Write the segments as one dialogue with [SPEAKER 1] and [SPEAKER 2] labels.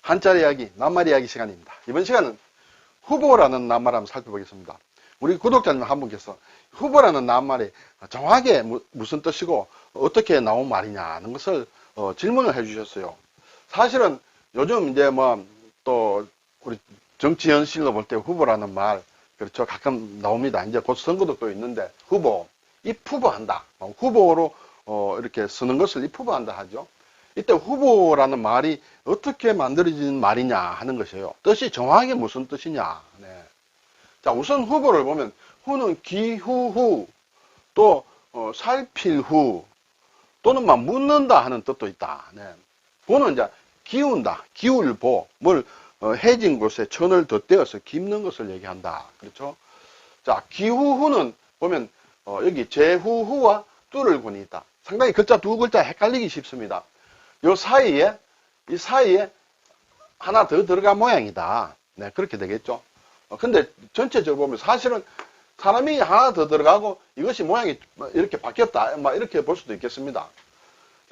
[SPEAKER 1] 한자리 이야기, 낱말 이야기 시간입니다. 이번 시간은 후보라는 낱말 한번 살펴보겠습니다. 우리 구독자님 한 분께서 후보라는 낱말이 정확하게 무슨 뜻이고 어떻게 나온 말이냐는 것을 질문을 해 주셨어요. 사실은 요즘 이제 또 우리 정치 현실로 볼 때 후보라는 말, 그렇죠, 가끔 나옵니다. 이제 곧 선거도 또 있는데 후보, 입후보한다, 후보로 이렇게 쓰는 것을 입후보한다 하죠. 이때 후보라는 말이 어떻게 만들어진 말이냐 하는 것이에요. 뜻이 정확하게 무슨 뜻이냐. 네. 자, 우선 후보를 보면 후는 기후후, 또 살필 후, 또는 묻는다 하는 뜻도 있다. 네. 보는 이제 기운다, 기울보, 뭘 해진 곳에 천을 덧대어서 깁는 것을 얘기한다. 그렇죠? 자, 기후후는 보면 여기 제후후와 뚫을 군이 있다. 상당히 글자 두 글자 헷갈리기 쉽습니다. 이 사이에 하나 더 들어간 모양이다. 네, 그렇게 되겠죠. 근데 전체적으로 보면 사실은 사람이 하나 더 들어가고 이것이 모양이 이렇게 바뀌었다, 이렇게 볼 수도 있겠습니다.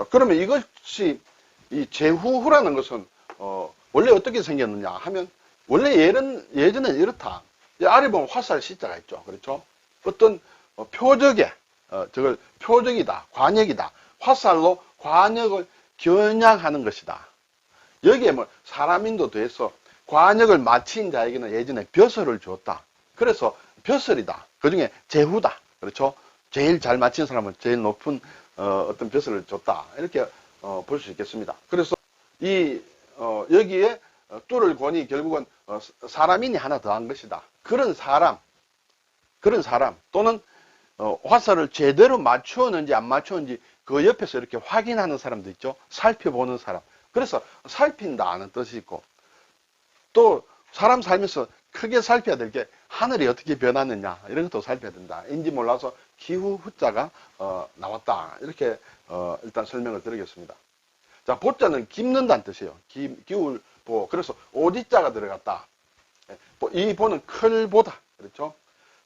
[SPEAKER 1] 그러면 이것이 이 제후후라는 것은 원래 어떻게 생겼느냐 하면, 원래 예전에는 이렇다. 아래 보면 화살 시자가 있죠. 그렇죠? 어떤 표적에 저걸 표적이다, 관역이다, 화살로 관역을 겨냥하는 것이다. 여기에 사람인도 더해서 관역을 마친 자에게는 예전에 벼슬을 줬다. 그래서 벼슬이다. 그 중에 제후다. 그렇죠? 제일 잘 마친 사람은 제일 높은 어떤 벼슬을 줬다. 이렇게 볼 수 있겠습니다. 그래서 여기에 뚫을 권이 결국은 사람인이 하나 더한 것이다. 그런 사람 또는 화살을 제대로 맞추었는지 안 맞추었는지 그 옆에서 이렇게 확인하는 사람도 있죠. 살펴보는 사람. 그래서 살핀다 하는 뜻이 있고, 또 사람 살면서 크게 살펴야 될 게 하늘이 어떻게 변하느냐, 이런 것도 살펴야 된다. 인지 몰라서 기후 후자가 나왔다. 이렇게 일단 설명을 드리겠습니다. 자, 보자는 깁는다는 뜻이에요. 기울보. 그래서 오지자가 들어갔다. 이 보는 클보다. 그렇죠?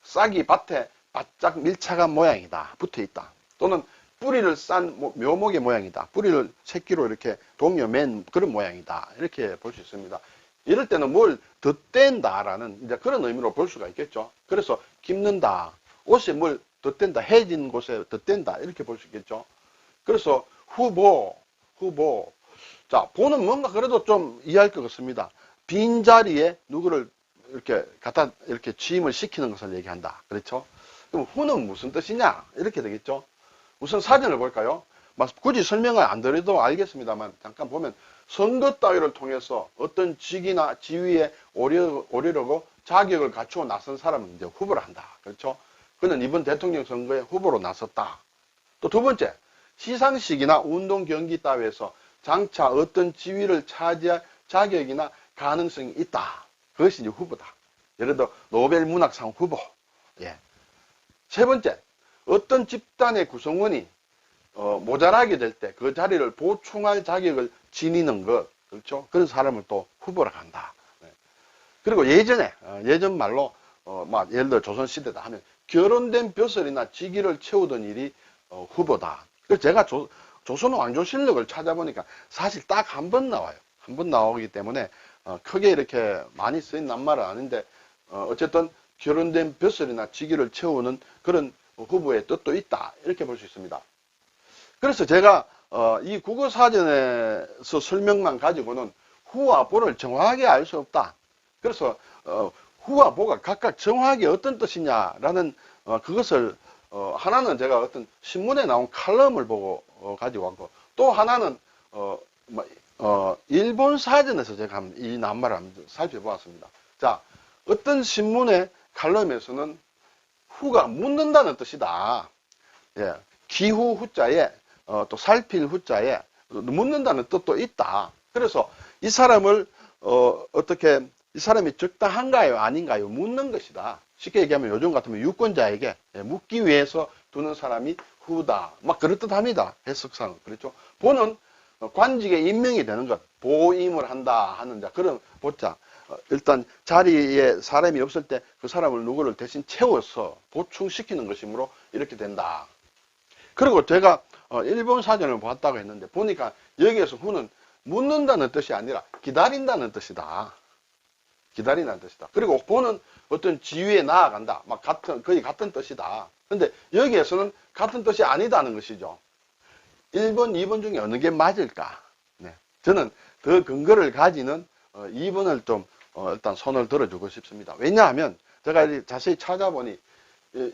[SPEAKER 1] 싹이 밭에 바짝 밀착한 모양이다. 붙어 있다. 또는 뿌리를 싼 묘목의 모양이다. 뿌리를 새끼로 이렇게 동여맨 그런 모양이다. 이렇게 볼 수 있습니다. 이럴 때는 뭘 덧댄다라는 이제 그런 의미로 볼 수가 있겠죠. 그래서 깁는다. 옷에 뭘 덧댄다. 해진 곳에 덧댄다. 이렇게 볼 수 있겠죠. 그래서 후보. 자, 보는 뭔가 그래도 좀 이해할 것 같습니다. 빈자리에 누구를 이렇게 갖다 이렇게 취임을 시키는 것을 얘기한다. 그렇죠? 그럼 후는 무슨 뜻이냐? 이렇게 되겠죠. 우선 사전을 볼까요? 굳이 설명을 안 드려도 알겠습니다만, 잠깐 보면 선거 따위를 통해서 어떤 직이나 지위에 오르려고 자격을 갖추어 나선 사람은 이제 후보를 한다. 그렇죠? 그는 이번 대통령 선거에 후보로 나섰다. 또 두 번째, 시상식이나 운동 경기 따위에서 장차 어떤 지위를 차지할 자격이나 가능성이 있다. 그것이 이제 후보다. 예를 들어 노벨 문학상 후보. 예. 세 번째, 어떤 집단의 구성원이 모자라게 될 때 그 자리를 보충할 자격을 지니는 것. 그렇죠? 그런 사람을 또 후보라 한다. 네. 그리고 예전 말로 예를 들어 조선시대다 하면 결혼된 벼슬이나 직위를 채우던 일이 후보다. 그래서 제가 조선 왕조실록을 찾아보니까 사실 딱 한 번 나와요. 한 번 나오기 때문에 크게 이렇게 많이 쓰인 낱말은 아닌데, 어쨌든 결혼된 벼슬이나 직위를 채우는 그런 후보의 뜻도 있다. 이렇게 볼 수 있습니다. 그래서 제가 이 국어사전에서 설명만 가지고는 후와 보를 정확하게 알 수 없다. 그래서 후와 보가 각각 정확하게 어떤 뜻이냐라는 그것을 하나는 제가 어떤 신문에 나온 칼럼을 보고 가지고 왔고, 또 하나는 일본 사전에서 제가 이 낱말을 한번 살펴보았습니다. 자, 어떤 신문의 칼럼에서는 후가 묻는다는 뜻이다. 예, 기후 후자에 또 살필 후자에 묻는다는 뜻도 있다. 그래서 이 사람을 이 사람이 적당한가요, 아닌가요, 묻는 것이다. 쉽게 얘기하면 요즘 같으면 유권자에게 묻기 위해서 두는 사람이 후다. 그럴듯합니다. 해석상. 그렇죠? 보는 관직에 임명이 되는 것, 보임을 한다 하는 그런 보자. 일단 자리에 사람이 없을 때 그 사람을 누구를 대신 채워서 보충시키는 것이므로 이렇게 된다. 그리고 제가 일본 사전을 봤다고 했는데 보니까 여기에서 후는 묻는다는 뜻이 아니라 기다린다는 뜻이다. 기다린다는 뜻이다. 그리고 보는 어떤 지위에 나아간다. 막 거의 같은 뜻이다. 근데 여기에서는 같은 뜻이 아니다는 것이죠. 1번, 2번 중에 어느 게 맞을까? 네. 저는 더 근거를 가지는 2번을 좀 일단 손을 들어주고 싶습니다. 왜냐하면 제가 자세히 찾아보니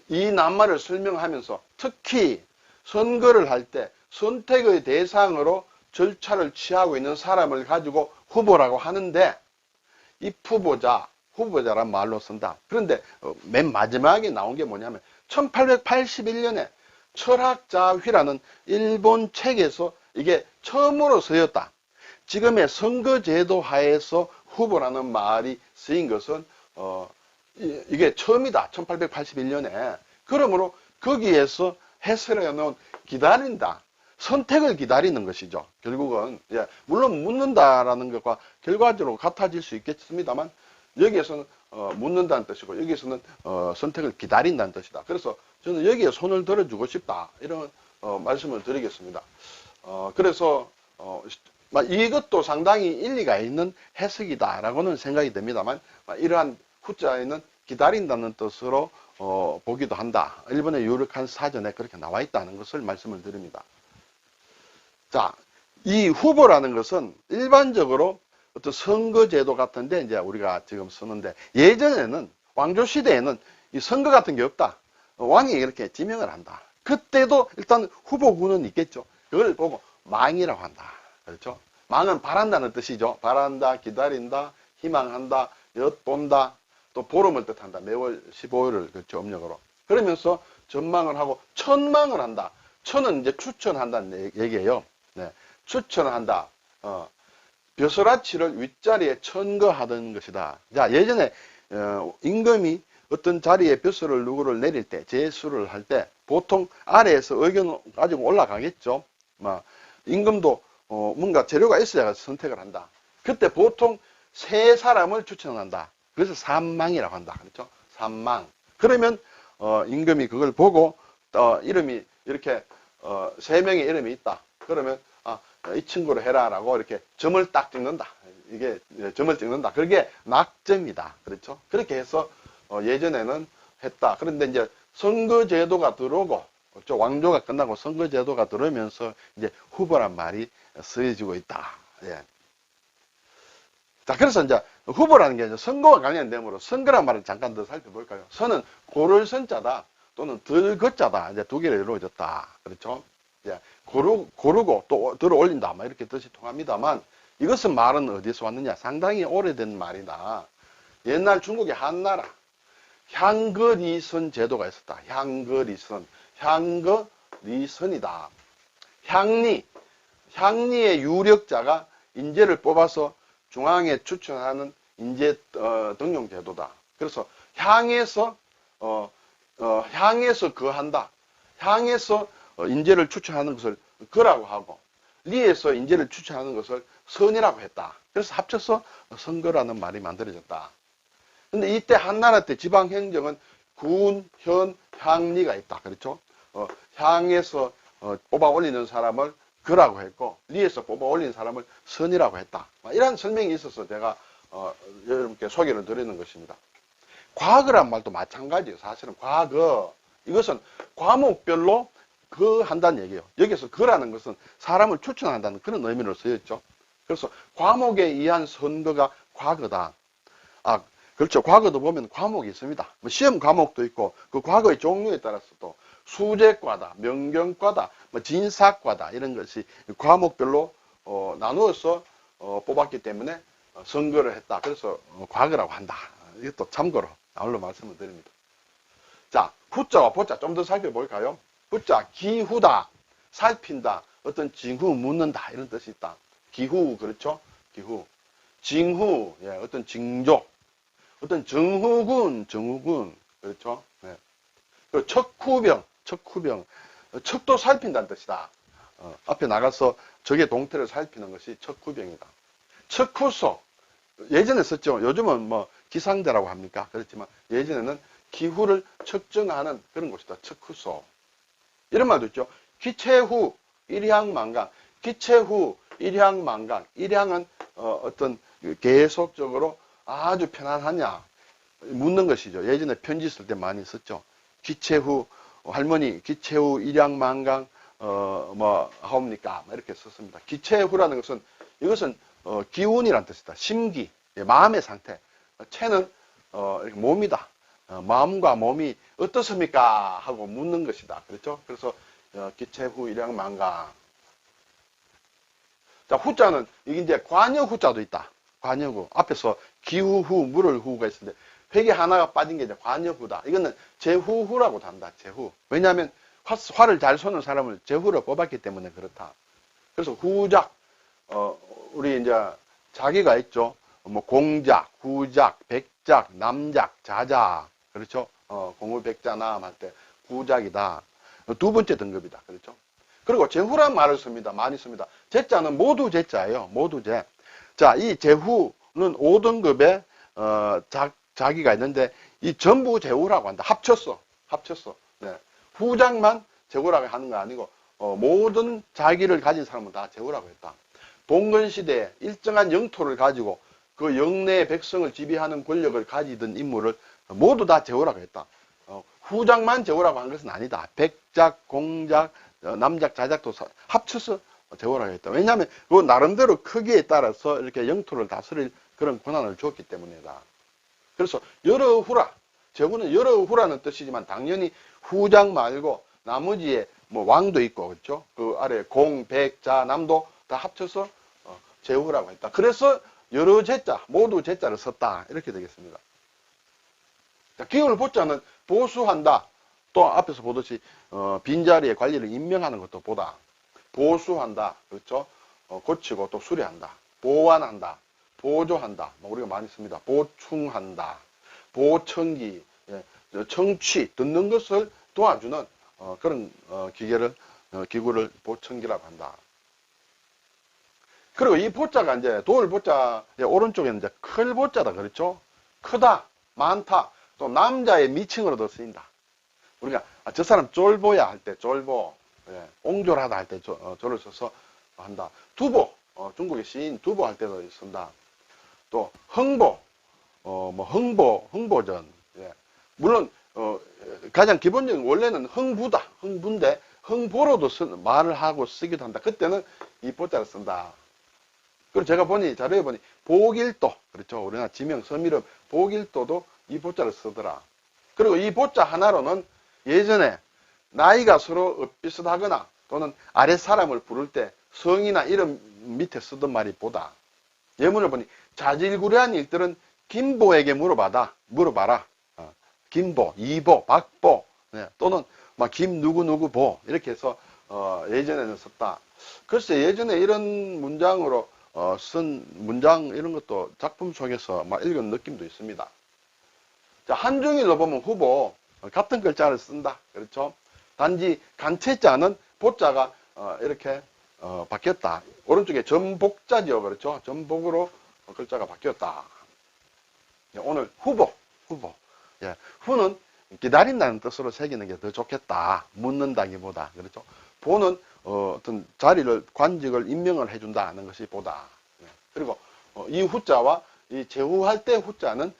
[SPEAKER 1] 이 낱말을 설명하면서 특히 선거를 할 때 선택의 대상으로 절차를 취하고 있는 사람을 가지고 후보라고 하는데 이 후보자란 말로 쓴다. 그런데 맨 마지막에 나온 게 뭐냐면 1881년에 철학자휘라는 일본 책에서 이게 처음으로 쓰였다. 지금의 선거제도 하에서 후보라는 말이 쓰인 것은 이게 처음이다. 1881년에. 그러므로 거기에서 해설해 놓은 기다린다. 선택을 기다리는 것이죠. 결국은 물론 묻는다라는 것과 결과적으로 같아질 수 있겠습니다만 여기에서는 묻는다는 뜻이고 여기에서는 선택을 기다린다는 뜻이다. 그래서 저는 여기에 손을 들어주고 싶다. 이런 말씀을 드리겠습니다. 그래서 이것도 상당히 일리가 있는 해석이다라고는 생각이 됩니다만 이러한 후자에는 기다린다는 뜻으로 보기도 한다. 일본의 유력한 사전에 그렇게 나와 있다는 것을 말씀을 드립니다. 자, 이 후보라는 것은 일반적으로 어떤 선거제도 같은데 이제 우리가 지금 쓰는데 예전에는 왕조 시대에는 이 선거 같은 게 없다. 왕이 이렇게 지명을 한다. 그때도 일단 후보군은 있겠죠. 그걸 보고 망이라고 한다. 그렇죠? 망은 바란다는 뜻이죠. 바란다, 기다린다, 희망한다, 엿본다, 또 보름을 뜻한다. 매월 15일을 그렇죠, 음력으로. 그러면서 전망을 하고 천망을 한다. 천은 이제 추천한다는 얘기예요. 네. 추천을 한다. 벼슬아치를 윗자리에 천거하던 것이다. 자, 예전에 임금이 어떤 자리에 벼슬을 누구를 내릴 때, 제수를 할 때 보통 아래에서 의견을 가지고 올라가겠죠. 임금도 뭔가 재료가 있어야 선택을 한다. 그때 보통 세 사람을 추천한다. 그래서 삼망이라고 한다. 그렇죠? 삼망. 그러면 임금이 그걸 보고 이름이 이렇게 세 명의 이름이 있다. 그러면 이 친구로 해라라고 이렇게 점을 딱 찍는다. 이게 점을 찍는다. 그게 낙점이다. 그렇죠? 그렇게 해서 예전에는 했다. 그런데 이제 선거제도가 들어오고 그렇죠? 왕조가 끝나고 선거제도가 들어오면서 이제 후보란 말이 쓰여지고 있다. 예. 자, 그래서 이제 후보라는 게 이제 선거와 관련되므로 선거란 말을 잠깐 더 살펴볼까요? 선은 고를 선자다 또는 들 거자다. 이제 두 개로 이루어졌다. 그렇죠? 이제 고르고 또 들어 올린다. 이렇게 뜻이 통합니다만 이것은 말은 어디서 왔느냐? 상당히 오래된 말이다. 옛날 중국의 한나라 향거리선 제도가 있었다. 향거리선이다. 향리의 유력자가 인재를 뽑아서 중앙에 추천하는 인재 등용 제도다. 그래서 향에서 거한다. 향에서 인재를 추천하는 것을 거라고 하고 리에서 인재를 추천하는 것을 선이라고 했다. 그래서 합쳐서 선거라는 말이 만들어졌다. 근데 이때 한나라 때 지방행정은 군, 현, 향리가 있다. 그렇죠? 향에서 뽑아 올리는 사람을 거라고 했고 리에서 뽑아 올리는 사람을 선이라고 했다. 이런 설명이 있어서 제가 여러분께 소개를 드리는 것입니다. 과거란 말도 마찬가지예요. 사실은 과거 이것은 과목별로 한다는 얘기예요. 여기서 거라는 것은 사람을 추천한다는 그런 의미로 쓰였죠. 그래서 과목에 의한 선거가 과거다. 그렇죠. 과거도 보면 과목이 있습니다. 시험 과목도 있고 그 과거의 종류에 따라서 또 수재과다, 명경과다, 진사과다 이런 것이 과목별로 나누어서 뽑았기 때문에 선거를 했다. 그래서 과거라고 한다. 이것도 참고로 아울러 말씀을 드립니다. 자, 후자와 보자 좀 더 살펴볼까요? 후자, 기후다, 살핀다, 어떤 징후, 묻는다 이런 뜻이 있다. 기후, 그렇죠? 기후. 징후, 어떤 징조. 어떤 정후군, 그렇죠? 네. 그리고 척후병. 척도 살핀다는 뜻이다. 앞에 나가서 적의 동태를 살피는 것이 척후병이다. 척후소. 예전에 썼죠. 요즘은 기상대라고 합니까? 그렇지만 예전에는 기후를 측정하는 그런 곳이다. 척후소. 이런 말도 있죠. 기체 후, 일향만강. 기체 후 일향만강. 일향은 어떤 계속적으로 아주 편안하냐 묻는 것이죠. 예전에 편지 쓸 때 많이 썼죠. 기체 후 할머니 기체 후 일향만강 뭐 하옵니까? 이렇게 썼습니다. 기체 후라는 것은 이것은 기운이란 뜻이다. 심기, 마음의 상태. 체는 몸이다. 마음과 몸이 어떻습니까? 하고 묻는 것이다. 그렇죠? 그래서 기체 후 일향만강. 자, 후자는 이게 이제 관여 후자도 있다. 관여 후. 앞에서 기후 후, 물을 후가 있는데 회계 하나가 빠진 게 이제 관여 후다. 이거는 제후후라고 한다. 제후. 왜냐하면 활을 잘 쏘는 사람을 제후로 뽑았기 때문에 그렇다. 그래서 후작, 우리 이제 자기가 있죠. 뭐 공작, 후작, 백작, 남작, 자작. 그렇죠? 공후백자남 할 때 후작이다. 두 번째 등급이다. 그렇죠? 그리고 제후란 말을 씁니다. 많이 씁니다. 제자는 모두 제자예요. 모두 제. 자, 이 제후는 5등급의 자기가 있는데 이 전부 제후라고 한다. 합쳤어. 네. 후작만 제후라고 하는 거 아니고 모든 자기를 가진 사람은 다 제후라고 했다. 봉건시대에 일정한 영토를 가지고 그 영내의 백성을 지배하는 권력을 가지던 인물을 모두 다 제후라고 했다. 후작만 제후라고 한 것은 아니다. 백작, 공작, 남작, 자작도 합쳐서 제후라고 했다. 왜냐하면 그 나름대로 크기에 따라서 이렇게 영토를 다스릴 그런 권한을 주었기 때문이다. 그래서 여러 후라, 제후는 여러 후라는 뜻이지만 당연히 후작 말고 나머지에 뭐 왕도 있고 그렇죠. 그 아래 공, 백, 자, 남도 다 합쳐서 제후라고 했다. 그래서 여러 제자, 모두 제자를 썼다. 이렇게 되겠습니다. 자, 기운을 보자는 보수한다. 또 앞에서 보듯이 빈자리에 관리를 임명하는 것도 보다. 보수한다. 그렇죠. 고치고 또 수리한다. 보완한다. 보조한다. 뭐 우리가 많이 씁니다. 보충한다. 보청기. 예, 청취, 듣는 것을 도와주는 그런 기구를 보청기라고 한다. 그리고 이 보자가 이제 도울 보자 오른쪽에는 이제 클 보자다. 그렇죠? 크다, 많다. 또 남자의 미칭으로도 쓰인다. 우리가 저 사람 쫄보야 할 때 쫄보, 예, 옹졸하다 할 때 조를 써서 한다. 두보, 중국의 시인 두보 할 때도 쓴다. 또 흥보, 뭐 흥보전. 예. 물론 가장 기본적인 원래는 흥부다. 흥부인데 흥보로도 말을 하고 쓰기도 한다. 그때는 이 보자를 쓴다. 그리고 제가 자료에 보니 복일도, 그렇죠. 우리나라 지명 섬이름 복일도도 이 보자를 쓰더라. 그리고 이 보자 하나로는 예전에 나이가 서로 비슷하거나 또는 아랫 사람을 부를 때 성이나 이름 밑에 쓰던 말이 보다. 예문을 보니 자질구레한 일들은 김보에게 물어봐라. 김보, 이보, 박보, 네, 또는 막 김 누구 보 이렇게 해서 예전에는 썼다. 글쎄 예전에 이런 문장으로 쓴 문장 이런 것도 작품 속에서 막 읽은 느낌도 있습니다. 자, 한중일로 보면 후보 같은 글자를 쓴다. 그렇죠? 단지 간체자는 보자가 이렇게 바뀌었다. 오른쪽에 전복자죠. 그렇죠? 전복으로 글자가 바뀌었다. 오늘 후보. 예, 후는 기다린다는 뜻으로 새기는 게 더 좋겠다. 묻는다기보다. 그렇죠? 보는 어떤 자리를, 관직을 임명을 해준다는 것이 보다. 예. 그리고 이 후자와 이 제후할 때 후자는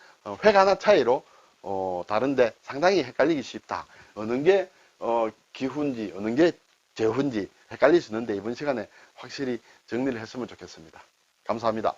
[SPEAKER 1] 획 하나 차이로 다른데 상당히 헷갈리기 쉽다. 어느 게 기후인지 어느 게 제후인지 헷갈릴 수 있는데 이번 시간에 확실히 정리를 했으면 좋겠습니다. 감사합니다.